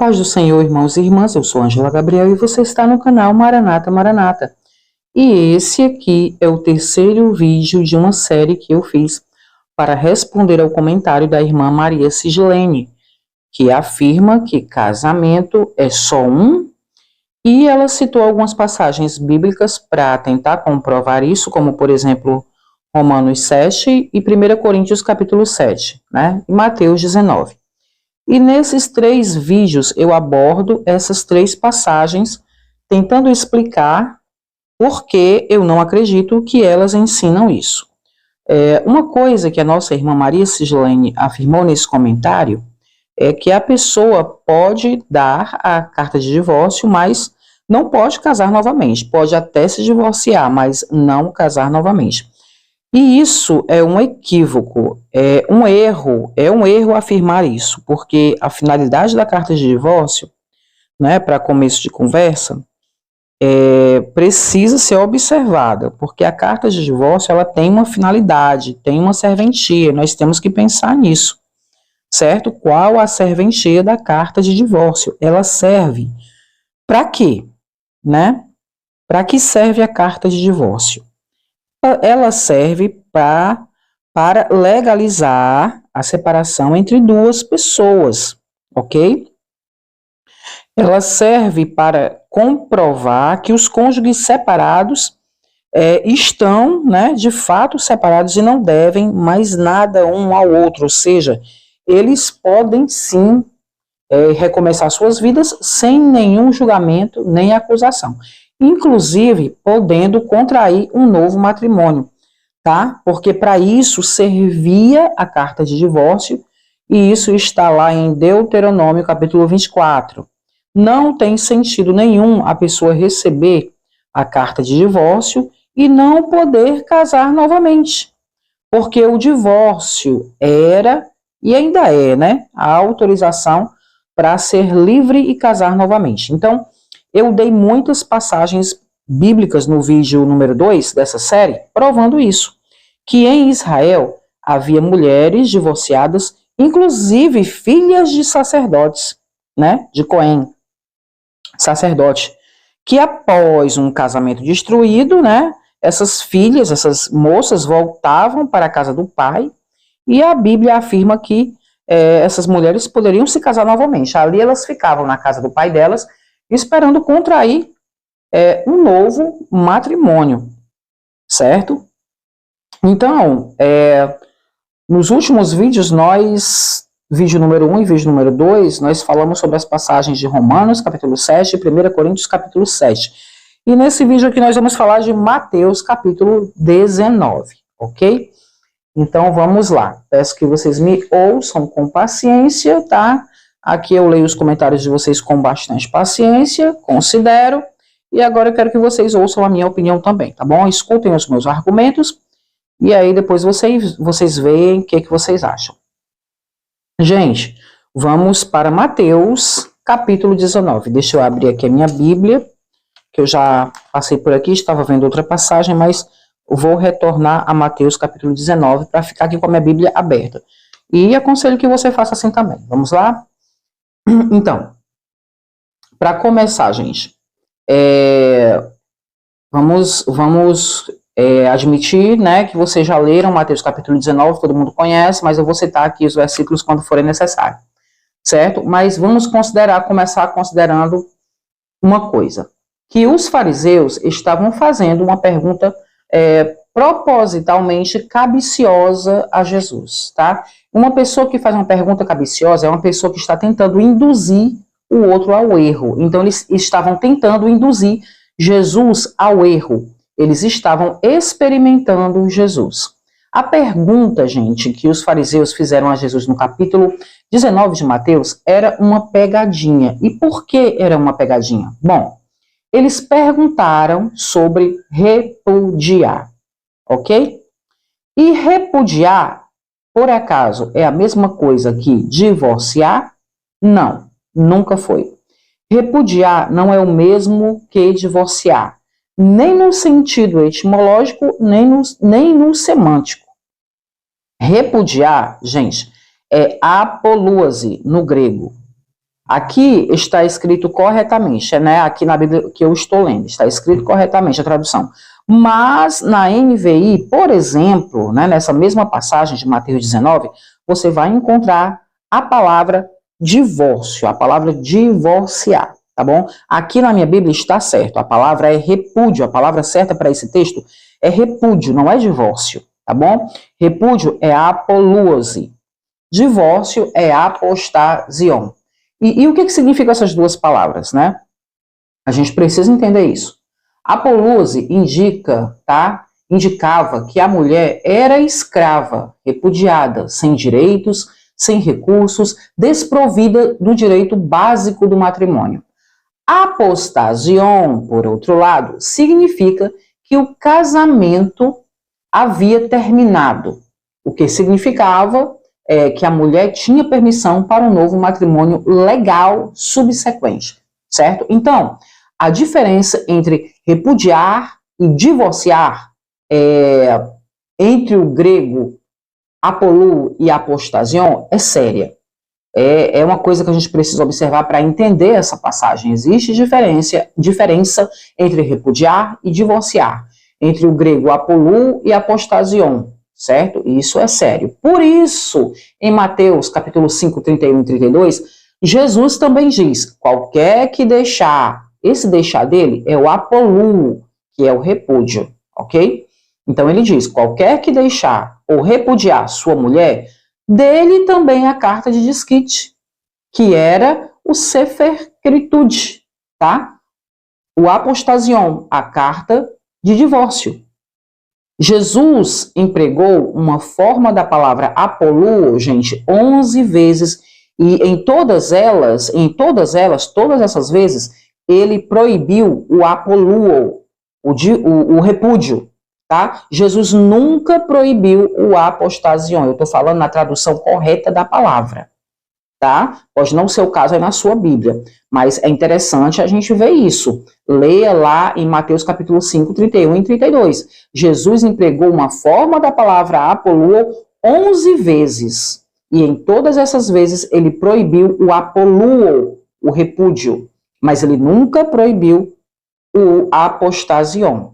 paz do Senhor, irmãos e irmãs, eu sou Ângela Gabriel e você está no canal Maranata Maranata. E esse aqui é o terceiro vídeo de uma série que eu fiz para responder ao comentário da irmã Maria Cislene, que afirma que casamento é só um, e ela citou algumas passagens bíblicas para tentar comprovar isso, como por exemplo Romanos 7 e 1 Coríntios capítulo 7, né, e Mateus 19. E nesses três vídeos eu abordo essas três passagens, tentando explicar por que eu não acredito que elas ensinam isso. Uma coisa que a nossa irmã Maria Cislene afirmou nesse comentário é que a pessoa pode dar a carta de divórcio, mas não pode casar novamente. Pode até se divorciar, mas não casar novamente. E isso é um equívoco, é um erro afirmar isso, porque a finalidade da carta de divórcio, né, para começo de conversa, precisa ser observada, porque a carta de divórcio ela tem uma finalidade, tem uma serventia, nós temos que pensar nisso, certo? Qual a serventia da carta de divórcio? Ela serve para quê, né? Para que serve a carta de divórcio? Ela serve para legalizar a separação entre duas pessoas, ok? Ela serve para comprovar que os cônjuges separados estão, né, de fato separados e não devem mais nada um ao outro, ou seja, eles podem sim recomeçar suas vidas sem nenhum julgamento nem acusação, inclusive podendo contrair um novo matrimônio, tá? Porque para isso servia a carta de divórcio, e isso está lá em Deuteronômio capítulo 24. Não tem sentido nenhum a pessoa receber a carta de divórcio e não poder casar novamente, porque o divórcio era e ainda é, né, a autorização para ser livre e casar novamente. Então, eu dei muitas passagens bíblicas no vídeo número 2 dessa série, provando isso, que em Israel havia mulheres divorciadas, inclusive filhas de sacerdotes, né, de Cohen, sacerdote, que após um casamento destruído, né, essas filhas, essas moças voltavam para a casa do pai, e a Bíblia afirma que essas mulheres poderiam se casar novamente. Ali elas ficavam na casa do pai delas, esperando contrair um novo matrimônio, certo? Então, nos últimos vídeos, vídeo número 1 e vídeo número 2, nós falamos sobre as passagens de Romanos, capítulo 7, e 1 Coríntios, capítulo 7. E nesse vídeo aqui nós vamos falar de Mateus, capítulo 19, ok? Então, vamos lá. Peço que vocês me ouçam com paciência, tá? Aqui eu leio os comentários de vocês com bastante paciência, considero, e agora eu quero que vocês ouçam a minha opinião também, tá bom? Escutem os meus argumentos, e aí depois vocês veem o que vocês acham. Gente, vamos para Mateus, capítulo 19. Deixa eu abrir aqui a minha Bíblia, que eu já passei por aqui, estava vendo outra passagem, mas vou retornar a Mateus, capítulo 19, para ficar aqui com a minha Bíblia aberta. E aconselho que você faça assim também. Vamos lá? Então, para começar, gente, vamos admitir, né, que vocês já leram Mateus capítulo 19, todo mundo conhece, mas eu vou citar aqui os versículos quando forem necessário, certo? Mas vamos começar considerando uma coisa, que os fariseus estavam fazendo uma pergunta propositalmente cabiciosa a Jesus, tá? Uma pessoa que faz uma pergunta cabiciosa é uma pessoa que está tentando induzir o outro ao erro. Então, eles estavam tentando induzir Jesus ao erro. Eles estavam experimentando Jesus. A pergunta, gente, que os fariseus fizeram a Jesus no capítulo 19 de Mateus era uma pegadinha. E por que era uma pegadinha? Bom, eles perguntaram sobre repudiar, ok? E repudiar, por acaso, é a mesma coisa que divorciar? Não, nunca foi. Repudiar não é o mesmo que divorciar, nem no sentido etimológico, nem no semântico. Repudiar, gente, é apolúase no grego. Aqui está escrito corretamente, né? Aqui na Bíblia que eu estou lendo, está escrito corretamente a tradução. Mas na NVI, por exemplo, né, nessa mesma passagem de Mateus 19, você vai encontrar a palavra divórcio, a palavra divorciar, tá bom? Aqui na minha Bíblia está certo, a palavra é repúdio, a palavra certa para esse texto é repúdio, não é divórcio, tá bom? Repúdio é apoluose, divórcio é apostasion. E o que significa essas duas palavras, né? A gente precisa entender isso. Apoluose indicava que a mulher era escrava, repudiada, sem direitos, sem recursos, desprovida do direito básico do matrimônio. Apostasion, por outro lado, significa que o casamento havia terminado, o que significava que a mulher tinha permissão para um novo matrimônio legal subsequente, certo? Então, a diferença entre repudiar e divorciar entre o grego apolou e apostasion é séria. É uma coisa que a gente precisa observar para entender essa passagem. Existe diferença entre repudiar e divorciar, entre o grego apolou e apostasion, certo? Isso é sério. Por isso, em Mateus capítulo 5, 31 e 32, Jesus também diz, qualquer que deixar, esse deixar dele é o apolou, que é o repúdio, ok? Então ele diz, qualquer que deixar ou repudiar sua mulher, dele também a carta de desquite, que era o Sefer Escritude, tá? O apostasion, a carta de divórcio. Jesus empregou uma forma da palavra apolou, gente, 11 vezes, e em todas essas vezes, ele proibiu o apoluo, o repúdio, tá? Jesus nunca proibiu o apostasion, eu estou falando na tradução correta da palavra, tá? Pode não ser o caso aí na sua Bíblia, mas é interessante a gente ver isso. Leia lá em Mateus capítulo 5, 31 e 32. Jesus empregou uma forma da palavra apoluo 11 vezes, e em todas essas vezes ele proibiu o apoluo, o repúdio, mas ele nunca proibiu o apostasion.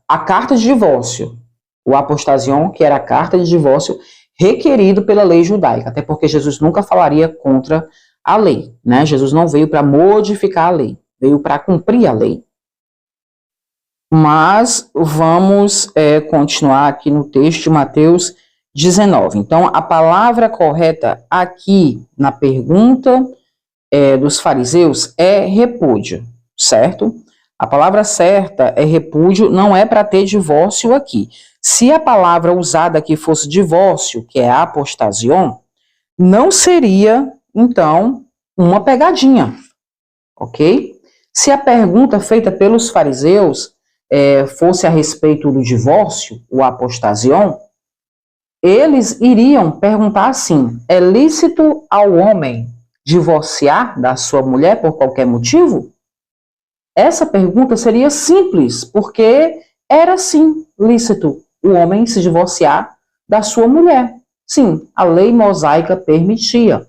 A carta de divórcio, o apostasion, que era a carta de divórcio requerido pela lei judaica, até porque Jesus nunca falaria contra a lei, né? Jesus não veio para modificar a lei, veio para cumprir a lei. Mas vamos continuar aqui no texto de Mateus 19. Então, a palavra correta aqui na pergunta dos fariseus é repúdio, certo? A palavra certa é repúdio, não é para ter divórcio aqui. Se a palavra usada aqui fosse divórcio, que é apostasion, não seria, então, uma pegadinha, ok? Se a pergunta feita pelos fariseus fosse a respeito do divórcio, o apostasion, eles iriam perguntar assim, é lícito ao homem divorciar da sua mulher por qualquer motivo? Essa pergunta seria simples, porque era sim lícito o homem se divorciar da sua mulher. Sim, a lei mosaica permitia.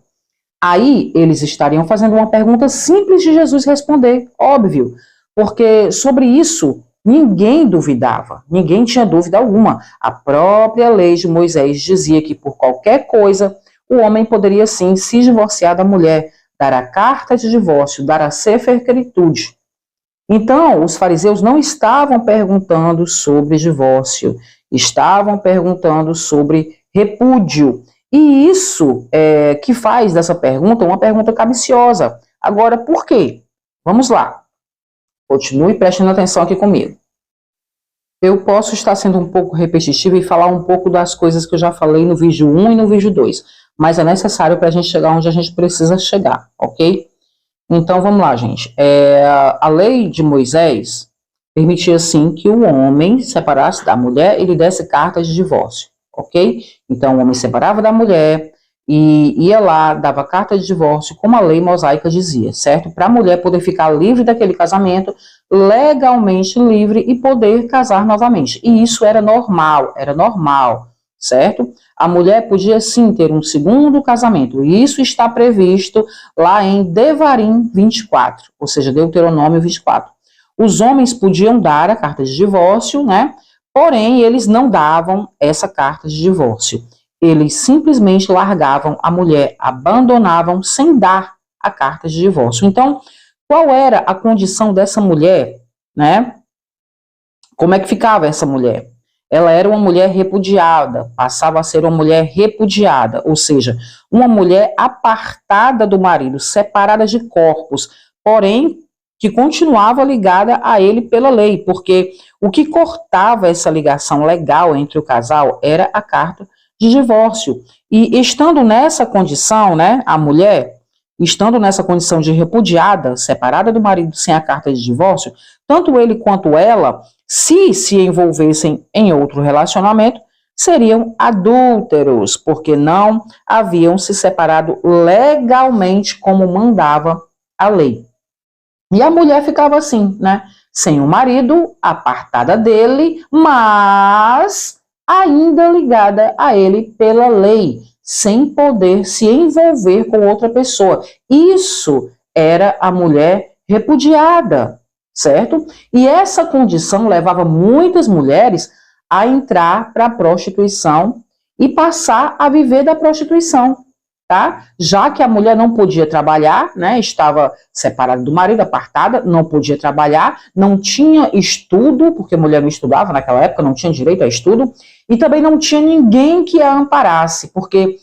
Aí eles estariam fazendo uma pergunta simples de Jesus responder, óbvio, porque sobre isso ninguém duvidava, ninguém tinha dúvida alguma. A própria lei de Moisés dizia que por qualquer coisa o homem poderia sim se divorciar da mulher, dar a carta de divórcio, dar a Sefer Escritude. Então, os fariseus não estavam perguntando sobre divórcio, estavam perguntando sobre repúdio. E isso que faz dessa pergunta uma pergunta capciosa. Agora, por quê? Vamos lá. Continue prestando atenção aqui comigo. Eu posso estar sendo um pouco repetitivo e falar um pouco das coisas que eu já falei no vídeo 1 e no vídeo 2, mas é necessário para a gente chegar onde a gente precisa chegar, ok? Então, vamos lá, gente. A lei de Moisés permitia, sim, que o homem separasse da mulher e lhe desse carta de divórcio, ok? Então, o homem separava da mulher e ia lá, dava carta de divórcio, como a lei mosaica dizia, certo? Para a mulher poder ficar livre daquele casamento, legalmente livre e poder casar novamente. E isso era normal, certo? A mulher podia sim ter um segundo casamento, e isso está previsto lá em Devarim 24, ou seja, Deuteronômio 24. Os homens podiam dar a carta de divórcio, né? Porém, eles não davam essa carta de divórcio. Eles simplesmente largavam a mulher, abandonavam sem dar a carta de divórcio. Então, qual era a condição dessa mulher, né? Como é que ficava essa mulher? Ela era uma mulher repudiada, passava a ser uma mulher repudiada, ou seja, uma mulher apartada do marido, separada de corpos, porém que continuava ligada a ele pela lei, porque o que cortava essa ligação legal entre o casal era a carta de divórcio. E estando nessa condição, né, a mulher, estando nessa condição de repudiada, separada do marido sem a carta de divórcio, tanto ele quanto ela, se envolvessem em outro relacionamento, seriam adúlteros, porque não haviam se separado legalmente como mandava a lei. E a mulher ficava assim, né? Sem o marido, apartada dele, mas ainda ligada a ele pela lei, sem poder se envolver com outra pessoa. Isso era a mulher repudiada, certo? E essa condição levava muitas mulheres a entrar para a prostituição e passar a viver da prostituição, tá? Já que a mulher não podia trabalhar, né? Estava separada do marido, apartada, não podia trabalhar, não tinha estudo, porque mulher não estudava naquela época, não tinha direito a estudo, e também não tinha ninguém que a amparasse, porque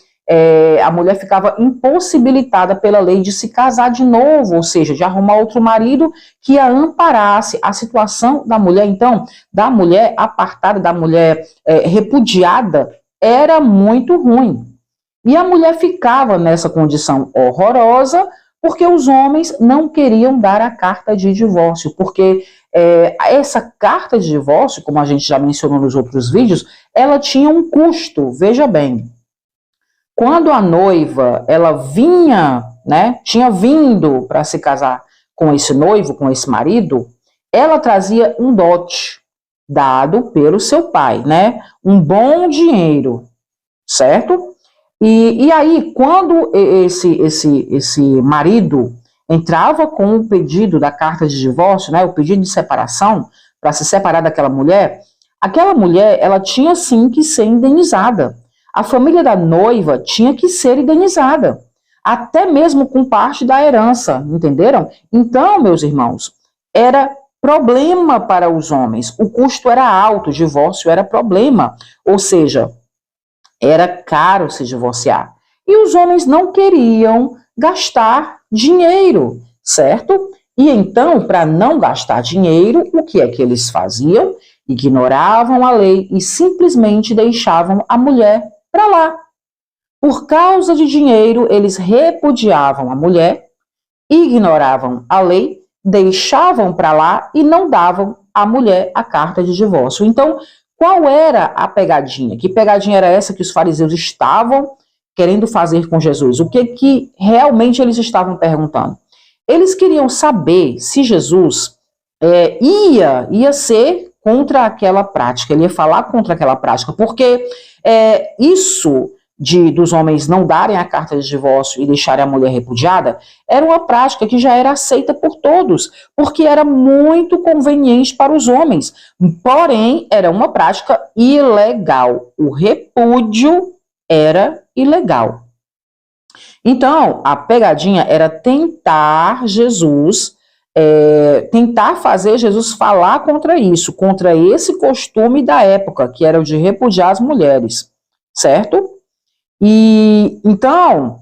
a mulher ficava impossibilitada pela lei de se casar de novo, ou seja, de arrumar outro marido que a amparasse. A situação da mulher, então, da mulher apartada, da mulher repudiada, era muito ruim. E a mulher ficava nessa condição horrorosa porque os homens não queriam dar a carta de divórcio, porque essa carta de divórcio, como a gente já mencionou nos outros vídeos, ela tinha um custo, veja bem. Quando a noiva, ela vinha, né, tinha vindo para se casar com esse noivo, com esse marido, ela trazia um dote dado pelo seu pai, né, um bom dinheiro, certo? E aí, quando esse marido entrava com o pedido da carta de divórcio, né, o pedido de separação, para se separar daquela mulher, ela tinha sim que ser indenizada. A família da noiva tinha que ser indenizada, até mesmo com parte da herança, entenderam? Então, meus irmãos, era problema para os homens, o custo era alto, o divórcio era problema, ou seja, era caro se divorciar. E os homens não queriam gastar dinheiro, certo? E então, para não gastar dinheiro, o que é que eles faziam? Ignoravam a lei e simplesmente deixavam a mulher para lá. Por causa de dinheiro, eles repudiavam a mulher, ignoravam a lei, deixavam para lá e não davam à mulher a carta de divórcio. Então, qual era a pegadinha? Que pegadinha era essa que os fariseus estavam querendo fazer com Jesus? O que realmente eles estavam perguntando? Eles queriam saber se Jesus ia ser contra aquela prática, ele ia falar contra aquela prática, porque isso dos homens não darem a carta de divórcio e deixarem a mulher repudiada, era uma prática que já era aceita por todos, porque era muito conveniente para os homens, porém, era uma prática ilegal, o repúdio era ilegal. Então, a pegadinha era tentar fazer Jesus falar contra isso, contra esse costume da época, que era o de repudiar as mulheres, certo? E então,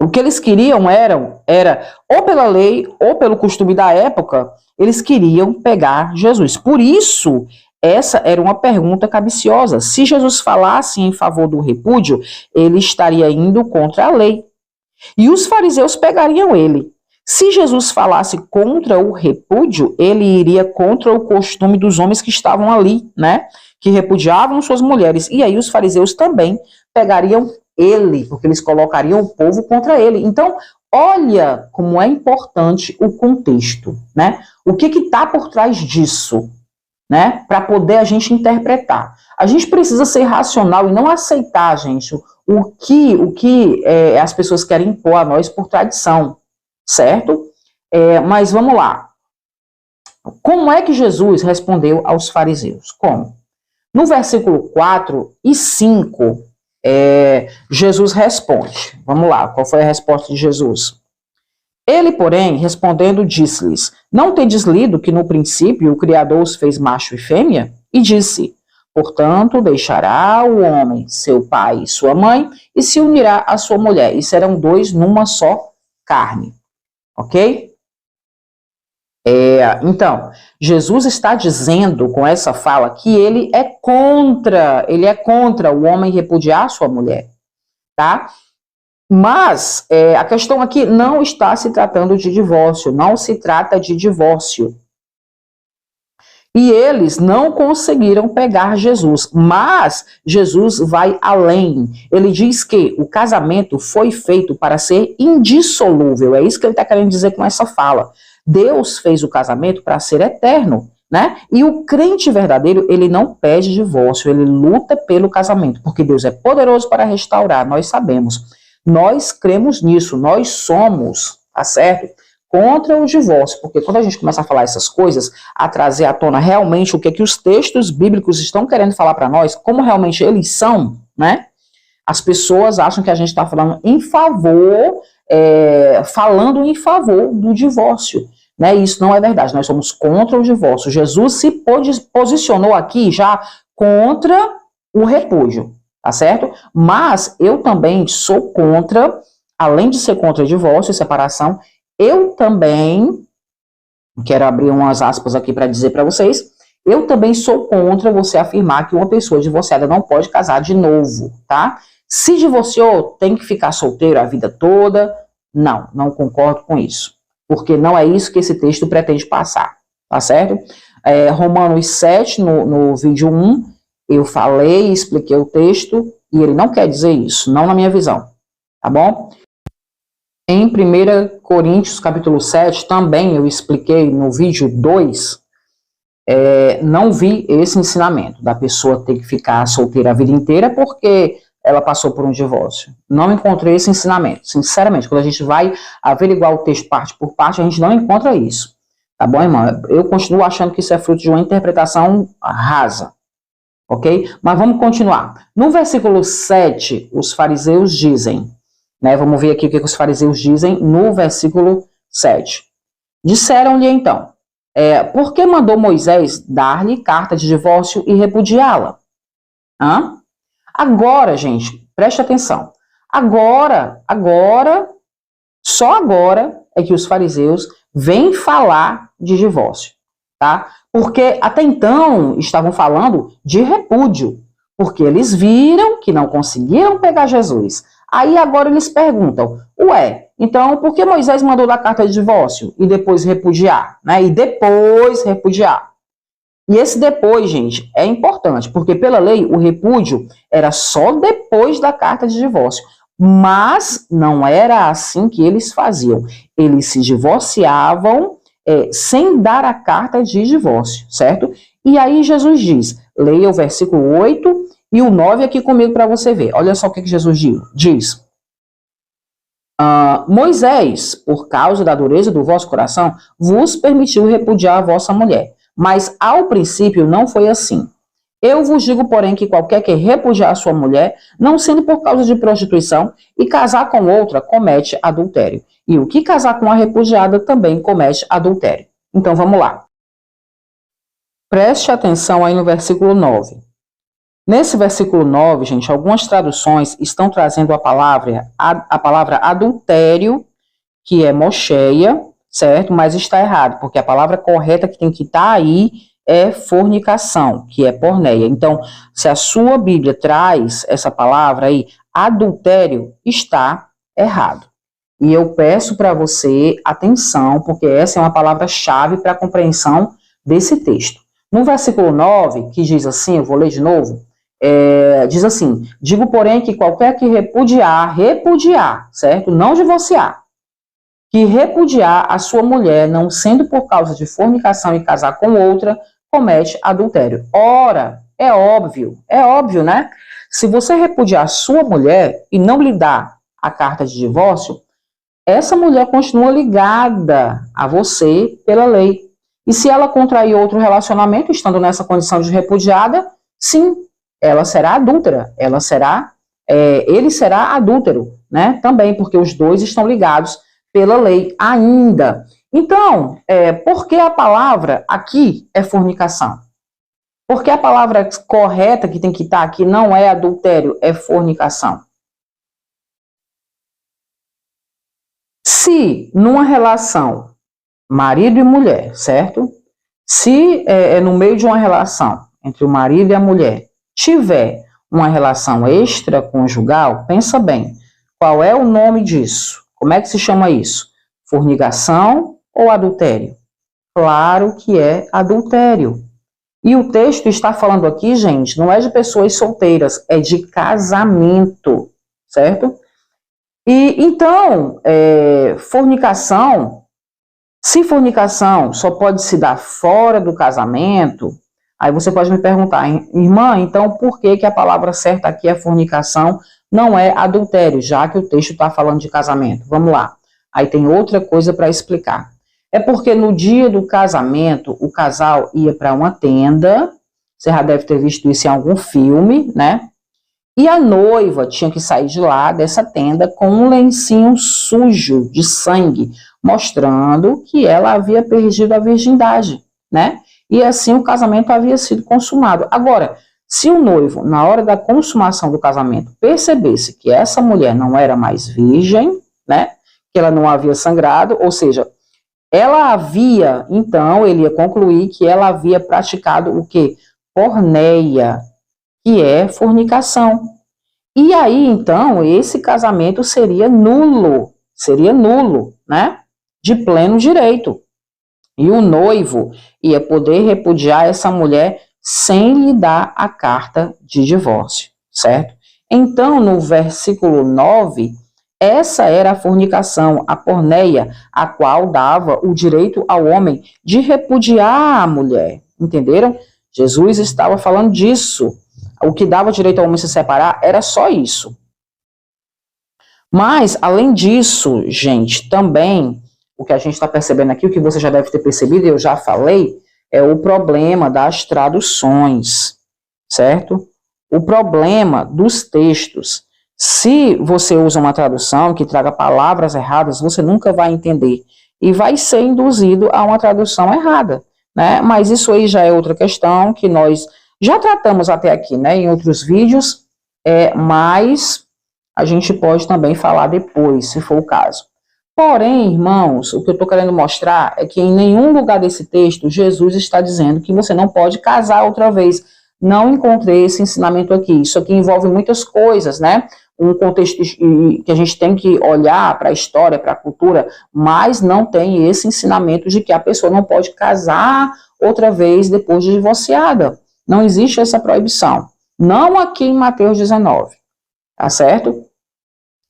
o que eles queriam era ou pela lei, ou pelo costume da época, eles queriam pegar Jesus. Por isso, essa era uma pergunta capciosa. Se Jesus falasse em favor do repúdio, ele estaria indo contra a lei. E os fariseus pegariam ele. Se Jesus falasse contra o repúdio, ele iria contra o costume dos homens que estavam ali, né? Que repudiavam suas mulheres. E aí os fariseus também pegariam ele, porque eles colocariam o povo contra ele. Então, olha como é importante o contexto, né? O que está por trás disso? né? Para poder a gente interpretar. A gente precisa ser racional e não aceitar, gente, o que as pessoas querem impor a nós por tradição, certo? Mas vamos lá. Como é que Jesus respondeu aos fariseus? Como? No versículo 4 e 5, Jesus responde. Vamos lá, qual foi a resposta de Jesus? Ele, porém, respondendo, disse-lhes: Não tendes lido que no princípio o Criador os fez macho e fêmea? E disse: Portanto, deixará o homem seu pai e sua mãe, e se unirá à sua mulher, e serão dois numa só carne. Ok? Então, Jesus está dizendo com essa fala que ele é contra o homem repudiar sua mulher, tá? Mas a questão aqui não está se tratando de divórcio, não se trata de divórcio. E eles não conseguiram pegar Jesus, mas Jesus vai além. Ele diz que o casamento foi feito para ser indissolúvel, é isso que ele está querendo dizer com essa fala. Deus fez o casamento para ser eterno, né? E o crente verdadeiro, ele não pede divórcio, ele luta pelo casamento, porque Deus é poderoso para restaurar, nós sabemos. Nós cremos nisso, nós somos, tá certo? Contra o divórcio, porque quando a gente começa a falar essas coisas, a trazer à tona realmente o que os textos bíblicos estão querendo falar para nós, como realmente eles são, né? As pessoas acham que a gente está falando em favor do divórcio, né? Isso não é verdade, nós somos contra o divórcio. Jesus se posicionou aqui já contra o repúdio, tá certo? Mas eu também sou contra, além de ser contra divórcio e separação, eu também, quero abrir umas aspas aqui para dizer para vocês, eu também sou contra você afirmar que uma pessoa divorciada não pode casar de novo, tá? Se divorciou, tem que ficar solteiro a vida toda? Não concordo com isso, porque não é isso que esse texto pretende passar, tá certo? Romanos 7, no vídeo 1, eu falei e expliquei o texto, e ele não quer dizer isso, não na minha visão, tá bom? Em 1 Coríntios, capítulo 7, também eu expliquei no vídeo 2, não vi esse ensinamento da pessoa ter que ficar solteira a vida inteira porque ela passou por um divórcio. Não encontrei esse ensinamento, sinceramente. Quando a gente vai averiguar o texto parte por parte, a gente não encontra isso. Tá bom, irmão? Eu continuo achando que isso é fruto de uma interpretação rasa. Ok? Mas vamos continuar. No versículo 7, os fariseus dizem... Vamos ver aqui o que os fariseus dizem no versículo 7. Disseram-lhe então, por que mandou Moisés dar-lhe carta de divórcio e repudiá-la? Agora, gente, preste atenção. Só agora é que os fariseus vêm falar de divórcio, tá? Porque até então estavam falando de repúdio, porque eles viram que não conseguiram pegar Jesus. Aí agora eles perguntam, então por que Moisés mandou dar carta de divórcio e depois repudiar, né? E depois repudiar. E esse depois, gente, é importante, porque pela lei o repúdio era só depois da carta de divórcio. Mas não era assim que eles faziam. Eles se divorciavam sem dar a carta de divórcio, certo? E aí Jesus diz, leia o versículo 8 e o 9 aqui comigo para você ver. Olha só o que Jesus diz. Moisés, por causa da dureza do vosso coração, vos permitiu repudiar a vossa mulher. Mas ao princípio não foi assim. Eu vos digo, porém, que qualquer que repudiar a sua mulher, não sendo por causa de prostituição, e casar com outra, comete adultério. E o que casar com a repudiada também comete adultério. Então vamos lá. Preste atenção aí no versículo 9. Nesse versículo 9, gente, algumas traduções estão trazendo a palavra adultério, que é mocheia, certo? Mas está errado, porque a palavra correta que tem que estar aí é fornicação, que é porneia. Então, se a sua Bíblia traz essa palavra aí, adultério, está errado. E eu peço para você atenção, porque essa é uma palavra-chave para a compreensão desse texto. No versículo 9, que diz assim, eu vou ler de novo, diz assim, digo, porém, que qualquer que repudiar, certo? Não divorciar, que repudiar a sua mulher, não sendo por causa de fornicação e casar com outra, comete adultério. Ora, é óbvio, né? Se você repudiar sua mulher e não lhe dar a carta de divórcio, essa mulher continua ligada a você pela lei. E se ela contrair outro relacionamento, estando nessa condição de repudiada, sim, ela será adúltera, ele será adúltero, né? Também, porque os dois estão ligados pela lei ainda. Então, por que a palavra aqui é fornicação? Porque a palavra correta que tem que estar aqui não é adultério, é fornicação. Se numa relação marido e mulher, certo? Se no meio de uma relação entre o marido e a mulher tiver uma relação extraconjugal, pensa bem, qual é o nome disso? Como é que se chama isso? Fornicação ou adultério? Claro que é adultério. E o texto está falando aqui, gente, não é de pessoas solteiras, é de casamento, certo? E então, fornicação, se fornicação só pode se dar fora do casamento, aí você pode me perguntar, irmã, então por que a palavra certa aqui é fornicação, não é adultério, já que o texto está falando de casamento? Vamos lá. Aí tem outra coisa para explicar. É porque no dia do casamento, o casal ia para uma tenda, você já deve ter visto isso em algum filme, né? E a noiva tinha que sair de lá, dessa tenda, com um lencinho sujo de sangue, mostrando que ela havia perdido a virgindade, né? E assim o casamento havia sido consumado. Agora, se o noivo, na hora da consumação do casamento, percebesse que essa mulher não era mais virgem, né? Que ela não havia sangrado, ou seja, ela havia, então, ele ia concluir que ela havia praticado o quê? Porneia, que é fornicação. E aí, então, esse casamento seria nulo, né? De pleno direito. E o noivo ia poder repudiar essa mulher sem lhe dar a carta de divórcio, certo? Então, no versículo 9, essa era a fornicação, a porneia, a qual dava o direito ao homem de repudiar a mulher. Entenderam? Jesus estava falando disso. O que dava direito ao homem se separar era só isso. Mas, além disso, gente, também, o que a gente está percebendo aqui, o que você já deve ter percebido, eu já falei, é o problema das traduções, certo? O problema dos textos. Se você usa uma tradução que traga palavras erradas, você nunca vai entender e vai ser induzido a uma tradução errada, né? Mas isso aí já é outra questão que nós já tratamos até aqui, né, em outros vídeos, mas a gente pode também falar depois, se for o caso. Porém, irmãos, o que eu estou querendo mostrar é que em nenhum lugar desse texto Jesus está dizendo que você não pode casar outra vez. Não encontrei esse ensinamento aqui. Isso aqui envolve muitas coisas, né? Um contexto que a gente tem que olhar para a história, para a cultura, mas não tem esse ensinamento de que a pessoa não pode casar outra vez depois de divorciada. Não existe essa proibição. Não aqui em Mateus 19, tá certo?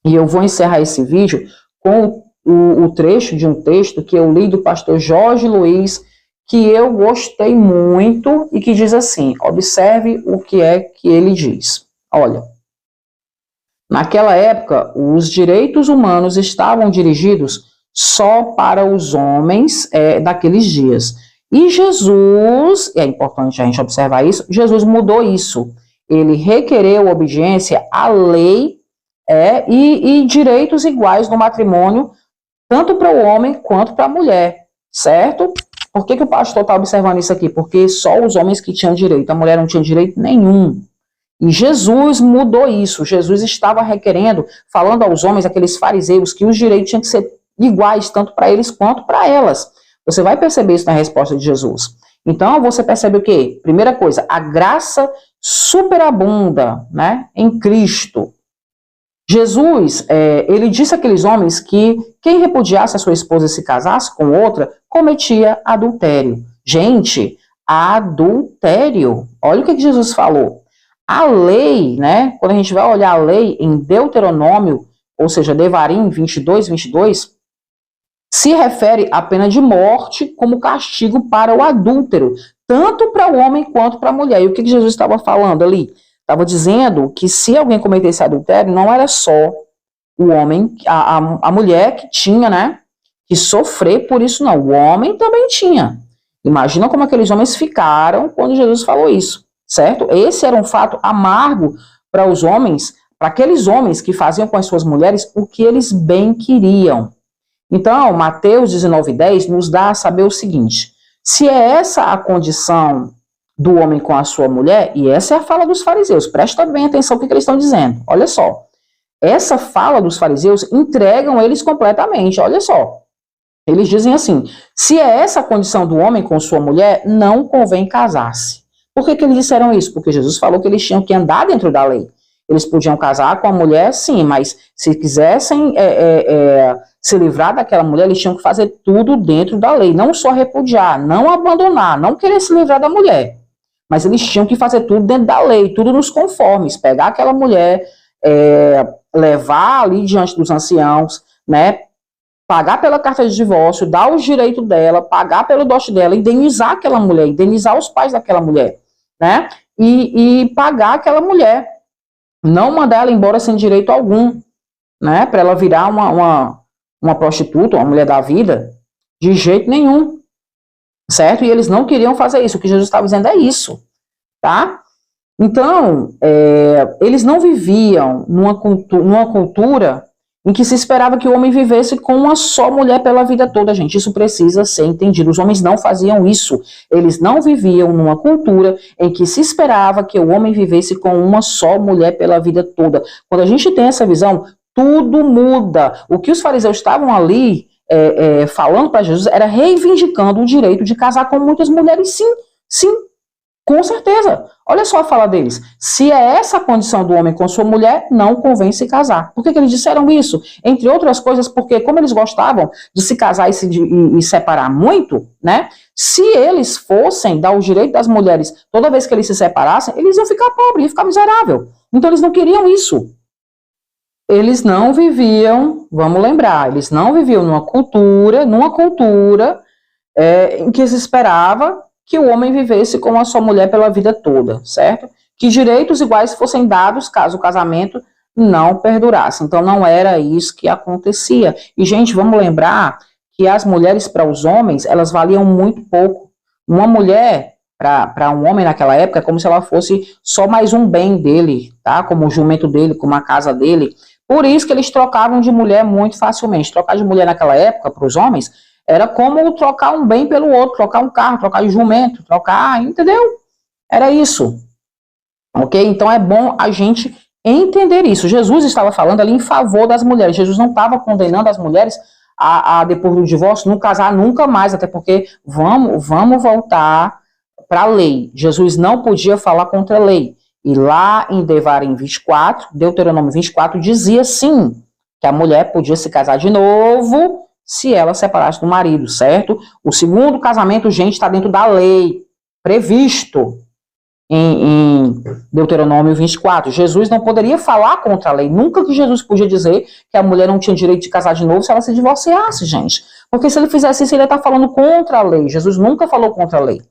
E eu vou encerrar esse vídeo com o trecho de um texto que eu li do pastor Jorge Luiz, que eu gostei muito e que diz assim, observe o que é que ele diz. Olha, naquela época, os direitos humanos estavam dirigidos só para os homens daqueles dias. E Jesus, é importante a gente observar isso, Jesus mudou isso. Ele requereu obediência à lei e direitos iguais no matrimônio, tanto para o homem quanto para a mulher, certo? Por que o pastor está observando isso aqui? Porque só os homens que tinham direito, a mulher não tinha direito nenhum. E Jesus mudou isso. Jesus estava requerendo, falando aos homens, aqueles fariseus, que os direitos tinham que ser iguais, tanto para eles quanto para elas. Você vai perceber isso na resposta de Jesus. Então, você percebe o quê? Primeira coisa, a graça superabunda, né, em Cristo. Jesus, ele disse àqueles homens que quem repudiasse a sua esposa e se casasse com outra, cometia adultério. Gente, adultério. Olha o que Jesus falou. A lei, né, quando a gente vai olhar a lei em Deuteronômio, ou seja, Devarim 22, se refere à pena de morte como castigo para o adúltero, tanto para o homem quanto para a mulher. E o que Jesus estava falando ali? Estava dizendo que se alguém cometesse adultério, não era só o homem, a mulher que tinha, né, que sofrer por isso, não. O homem também tinha. Imagina como aqueles homens ficaram quando Jesus falou isso, certo? Esse era um fato amargo para os homens, para aqueles homens que faziam com as suas mulheres o que eles bem queriam. Então, Mateus 19:10 nos dá a saber o seguinte: se é essa a condição do homem com a sua mulher, e essa é a fala dos fariseus, presta bem atenção no que eles estão dizendo, olha só. Essa fala dos fariseus entregam eles completamente, olha só. Eles dizem assim: se é essa a condição do homem com sua mulher, não convém casar-se. Por que eles disseram isso? Porque Jesus falou que eles tinham que andar dentro da lei. Eles podiam casar com a mulher, sim, mas se quisessem se livrar daquela mulher, eles tinham que fazer tudo dentro da lei. Não só repudiar, não abandonar, não querer se livrar da mulher. Mas eles tinham que fazer tudo dentro da lei, tudo nos conformes. Pegar aquela mulher, levar ali diante dos anciãos, né? Pagar pela carta de divórcio, dar os direitos dela, pagar pelo dote dela, indenizar aquela mulher, indenizar os pais daquela mulher, né? E pagar aquela mulher. Não mandar ela embora sem direito algum, né? Para ela virar uma prostituta, uma mulher da vida, de jeito nenhum, certo? E eles não queriam fazer isso. O que Jesus estava dizendo é isso, tá? Então, eles não viviam numa cultura em que se esperava que o homem vivesse com uma só mulher pela vida toda, gente. Isso precisa ser entendido. Os homens não faziam isso. Eles não viviam numa cultura em que se esperava que o homem vivesse com uma só mulher pela vida toda. Quando a gente tem essa visão, tudo muda. O que os fariseus estavam ali falando para Jesus era reivindicando o direito de casar com muitas mulheres, sim, sim. Com certeza. Olha só a fala deles. Se é essa a condição do homem com sua mulher, não convém se casar. Por que eles disseram isso? Entre outras coisas, porque como eles gostavam de se casar e separar muito, né? Se eles fossem dar o direito das mulheres toda vez que eles se separassem, eles iam ficar pobres, iam ficar miseráveis. Então eles não queriam isso. Eles não viviam, vamos lembrar, eles não viviam numa cultura em que se esperava que o homem vivesse com a sua mulher pela vida toda, certo? Que direitos iguais fossem dados caso o casamento não perdurasse. Então, não era isso que acontecia. E, gente, vamos lembrar que as mulheres para os homens, elas valiam muito pouco. Uma mulher, para um homem naquela época, é como se ela fosse só mais um bem dele, tá? Como o jumento dele, como a casa dele. Por isso que eles trocavam de mulher muito facilmente. Trocar de mulher naquela época, para os homens, era como trocar um bem pelo outro, trocar um carro, trocar de jumento, entendeu? Era isso, ok? Então é bom a gente entender isso. Jesus estava falando ali em favor das mulheres. Jesus não estava condenando as mulheres a depois do divórcio, não casar nunca mais, até porque vamos voltar para a lei. Jesus não podia falar contra a lei. E lá em Devarim 24, Deuteronômio 24, dizia sim, que a mulher podia se casar de novo se ela separasse do marido, certo? O segundo casamento, gente, está dentro da lei, previsto em Deuteronômio 24. Jesus não poderia falar contra a lei. Nunca que Jesus podia dizer que a mulher não tinha direito de casar de novo se ela se divorciasse, gente. Porque se ele fizesse isso, ele ia estar falando contra a lei. Jesus nunca falou contra a lei,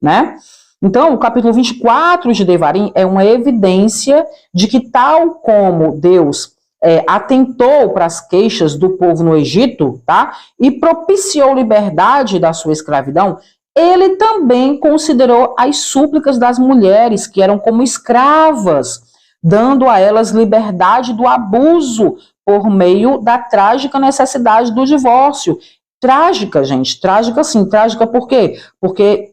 né? Então, o capítulo 24 de Devarim é uma evidência de que, tal como Deus atentou para as queixas do povo no Egito, tá? E propiciou liberdade da sua escravidão, ele também considerou as súplicas das mulheres, que eram como escravas, dando a elas liberdade do abuso por meio da trágica necessidade do divórcio. Trágica, gente, trágica sim, trágica por quê? Porque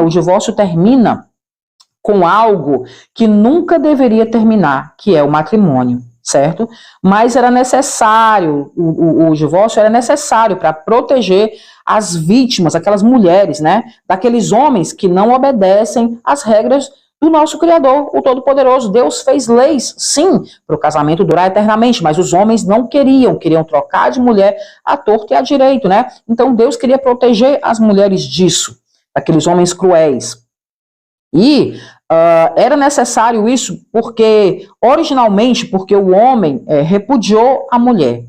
o divórcio termina com algo que nunca deveria terminar, que é o matrimônio, certo? Mas era necessário, o divórcio era necessário para proteger as vítimas, aquelas mulheres, né? Daqueles homens que não obedecem às regras do nosso Criador, o Todo-Poderoso. Deus fez leis, sim, para o casamento durar eternamente, mas os homens não queriam trocar de mulher à torta e à direito, né? Então Deus queria proteger as mulheres disso, daqueles homens cruéis. E era necessário isso porque, originalmente, porque o homem repudiou a mulher.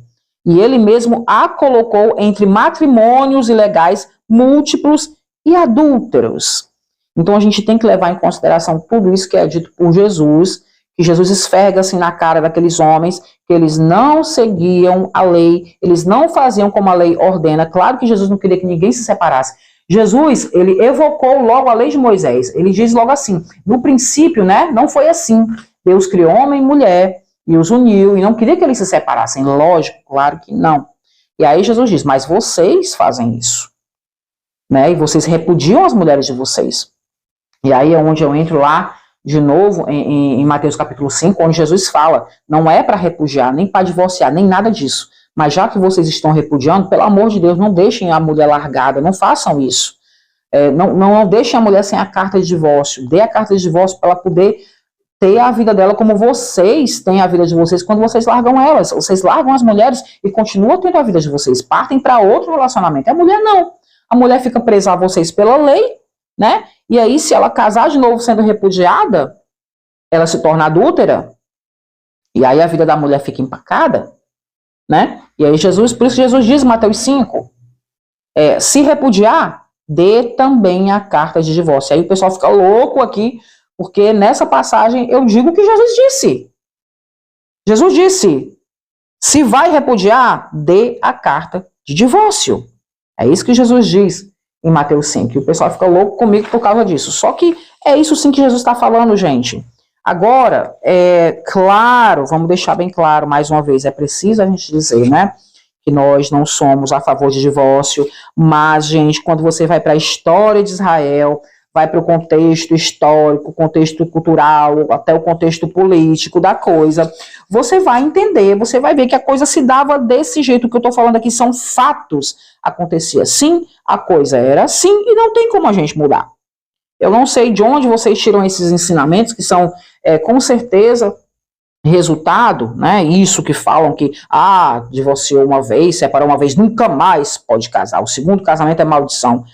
e ele mesmo a colocou entre matrimônios ilegais múltiplos e adúlteros. Então a gente tem que levar em consideração tudo isso que é dito por Jesus, que Jesus esfrega assim na cara daqueles homens, que eles não seguiam a lei, eles não faziam como a lei ordena. Claro que Jesus não queria que ninguém se separasse. Jesus, ele evocou logo a lei de Moisés. Ele diz logo assim, no princípio, né, não foi assim. Deus criou homem e mulher e os uniu e não queria que eles se separassem. Lógico, claro que não. E aí Jesus diz, mas vocês fazem isso, né, e vocês repudiam as mulheres de vocês. E aí é onde eu entro lá, de novo, em Mateus capítulo 5, onde Jesus fala, não é para repudiar, nem para divorciar, nem nada disso. Mas já que vocês estão repudiando, pelo amor de Deus, não deixem a mulher largada, não façam isso. Não deixem a mulher sem a carta de divórcio. Dê a carta de divórcio para ela poder ter a vida dela como vocês têm a vida de vocês quando vocês largam elas. Vocês largam as mulheres e continuam tendo a vida de vocês. Partem para outro relacionamento. A mulher não. A mulher fica presa a vocês pela lei, né? E aí, se ela casar de novo sendo repudiada, ela se torna adúltera, e aí a vida da mulher fica empacada, né? E aí Jesus, por isso Jesus diz em Mateus 5, se repudiar, dê também a carta de divórcio. Aí o pessoal fica louco aqui, porque nessa passagem eu digo o que Jesus disse. Jesus disse, se vai repudiar, dê a carta de divórcio. É isso que Jesus diz em Mateus 5, e o pessoal fica louco comigo por causa disso. Só que é isso sim que Jesus está falando, gente. Agora, claro, vamos deixar bem claro, mais uma vez, é preciso a gente dizer, né, que nós não somos a favor de divórcio, mas, gente, quando você vai para a história de Israel, vai para o contexto histórico, contexto cultural, até o contexto político da coisa, você vai entender, você vai ver que a coisa se dava desse jeito. Que eu estou falando aqui são fatos. Acontecia assim, a coisa era assim, e não tem como a gente mudar. Eu não sei de onde vocês tiram esses ensinamentos, que são, com certeza, resultado, né, isso que falam que, divorciou uma vez, separou uma vez, nunca mais pode casar. O segundo casamento é maldição.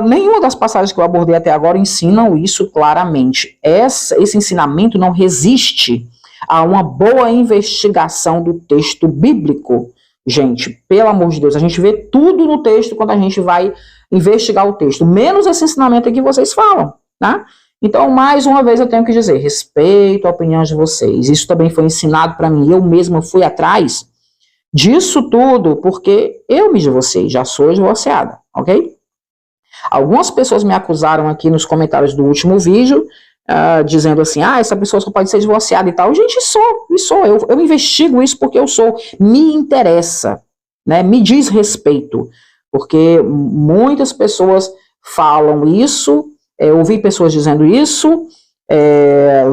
Nenhuma das passagens que eu abordei até agora ensinam isso claramente. Esse ensinamento não resiste a uma boa investigação do texto bíblico. Gente, pelo amor de Deus, a gente vê tudo no texto quando a gente vai investigar o texto, menos esse ensinamento que vocês falam, tá? Então, mais uma vez eu tenho que dizer, respeito a opinião de vocês. Isso também foi ensinado para mim, eu mesma fui atrás disso tudo, porque eu me divorciei, já sou divorciada, ok? Algumas pessoas me acusaram aqui nos comentários do último vídeo, dizendo assim, essa pessoa só pode ser divorciada e tal. Gente, eu investigo isso porque eu sou, me interessa, né, me diz respeito, porque muitas pessoas falam isso, ouvi pessoas dizendo isso,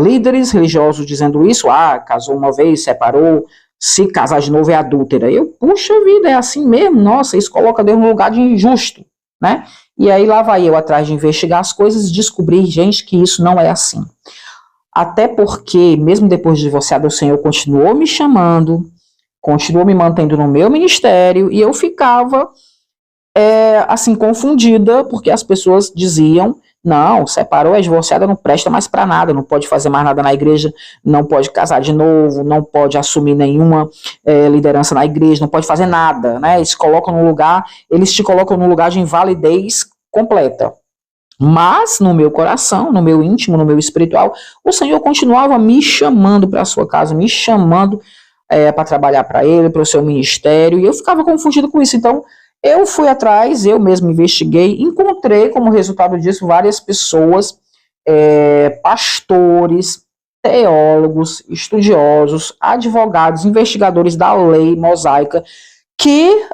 líderes religiosos dizendo isso, casou uma vez, separou, se casar de novo é adúltera. Puxa vida, é assim mesmo, nossa, isso coloca Deus num lugar de injusto, né? E aí lá vai eu atrás de investigar as coisas e descobrir, gente, que isso não é assim. Até porque, mesmo depois de divorciado, o Senhor continuou me chamando, continuou me mantendo no meu ministério, e eu ficava, assim, confundida, porque as pessoas diziam, não, separou, é divorciada, não presta mais para nada, não pode fazer mais nada na igreja, não pode casar de novo, não pode assumir nenhuma liderança na igreja, não pode fazer nada, né? Eles te colocam num lugar de invalidez completa. Mas no meu coração, no meu íntimo, no meu espiritual, o Senhor continuava me chamando para a sua casa, me chamando para trabalhar para Ele, para o seu ministério, e eu ficava confundida com isso. Então, eu fui atrás, eu mesmo investiguei, encontrei como resultado disso várias pessoas, pastores, teólogos, estudiosos, advogados, investigadores da lei mosaica, que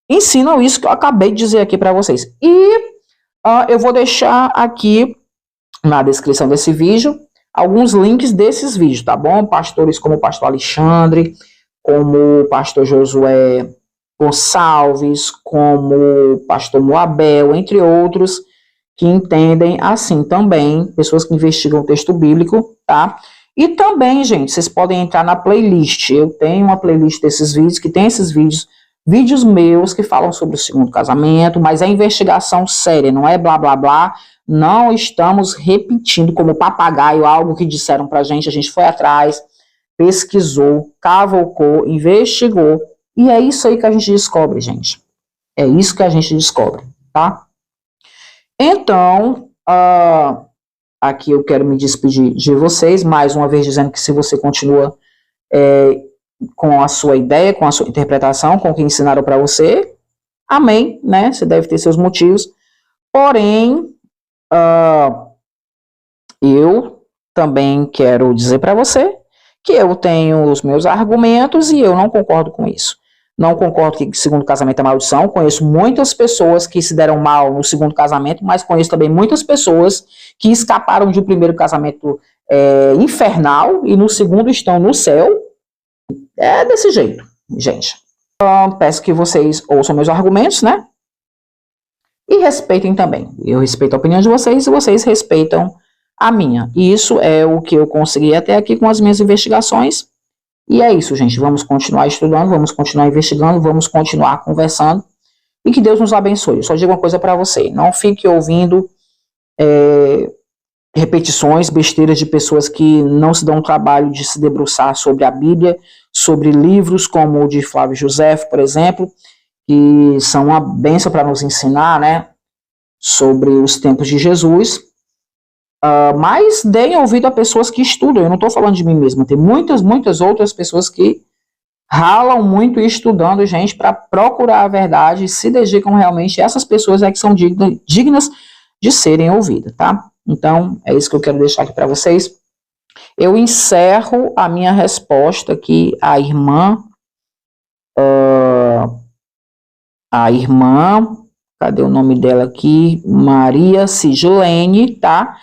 ensinam isso que eu acabei de dizer aqui para vocês. E eu vou deixar aqui na descrição desse vídeo alguns links desses vídeos, tá bom? Pastores como o pastor Alexandre, como o pastor Josué Gonçalves, como o pastor Moabel, entre outros, que entendem assim também, pessoas que investigam o texto bíblico, tá? E também, gente, vocês podem entrar na playlist, eu tenho uma playlist desses vídeos, que tem esses vídeos meus que falam sobre o segundo casamento, mas é investigação séria, não é blá blá blá, não estamos repetindo como papagaio algo que disseram pra gente, a gente foi atrás, pesquisou, cavocou, investigou. E é isso aí que a gente descobre, gente. É isso que a gente descobre, tá? Então, aqui eu quero me despedir de vocês, mais uma vez dizendo que se você continua com a sua ideia, com a sua interpretação, com o que ensinaram para você, amém, né? Você deve ter seus motivos. Porém, eu também quero dizer para você que eu tenho os meus argumentos e eu não concordo com isso. Não concordo que segundo casamento é maldição. Conheço muitas pessoas que se deram mal no segundo casamento, mas conheço também muitas pessoas que escaparam de um primeiro casamento infernal e no segundo estão no céu. É desse jeito, gente. Então, peço que vocês ouçam meus argumentos, né? E respeitem também. Eu respeito a opinião de vocês e vocês respeitam a minha. E isso é o que eu consegui até aqui com as minhas investigações. E é isso, gente. Vamos continuar estudando, vamos continuar investigando, vamos continuar conversando. E que Deus nos abençoe. Eu só digo uma coisa para você. Não fique ouvindo repetições, besteiras de pessoas que não se dão o trabalho de se debruçar sobre a Bíblia, sobre livros como o de Flávio José, por exemplo, que são uma bênção para nos ensinar, né, sobre os tempos de Jesus. Mas deem ouvido a pessoas que estudam. Eu não estou falando de mim mesma. Tem muitas outras pessoas que ralam muito estudando, gente, para procurar a verdade e se dedicam realmente. Essas pessoas que são dignas de serem ouvidas, tá? Então, é isso que eu quero deixar aqui para vocês. Eu encerro a minha resposta aqui à irmã. Cadê o nome dela aqui? Maria Sigilene, tá?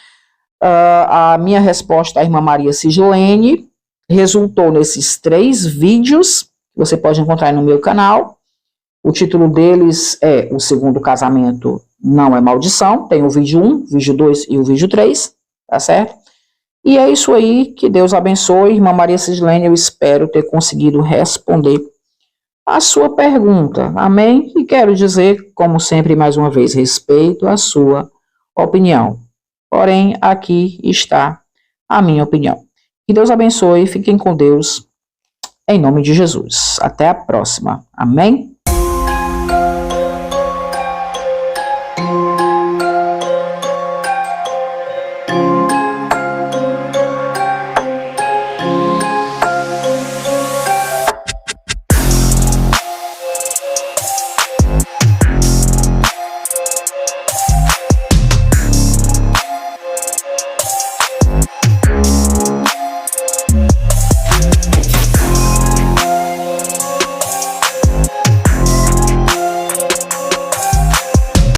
A minha resposta à irmã Maria Sigilene resultou nesses 3 vídeos que você pode encontrar no meu canal. O título deles é O Segundo Casamento Não é Maldição. Tem o vídeo 1, vídeo 2 e o vídeo 3, tá certo? E é isso aí, que Deus abençoe. Irmã Maria Sigilene, eu espero ter conseguido responder a sua pergunta, amém? E quero dizer, como sempre, mais uma vez, respeito a sua opinião. Porém, aqui está a minha opinião. Que Deus abençoe, fiquem com Deus, em nome de Jesus. Até a próxima, amém?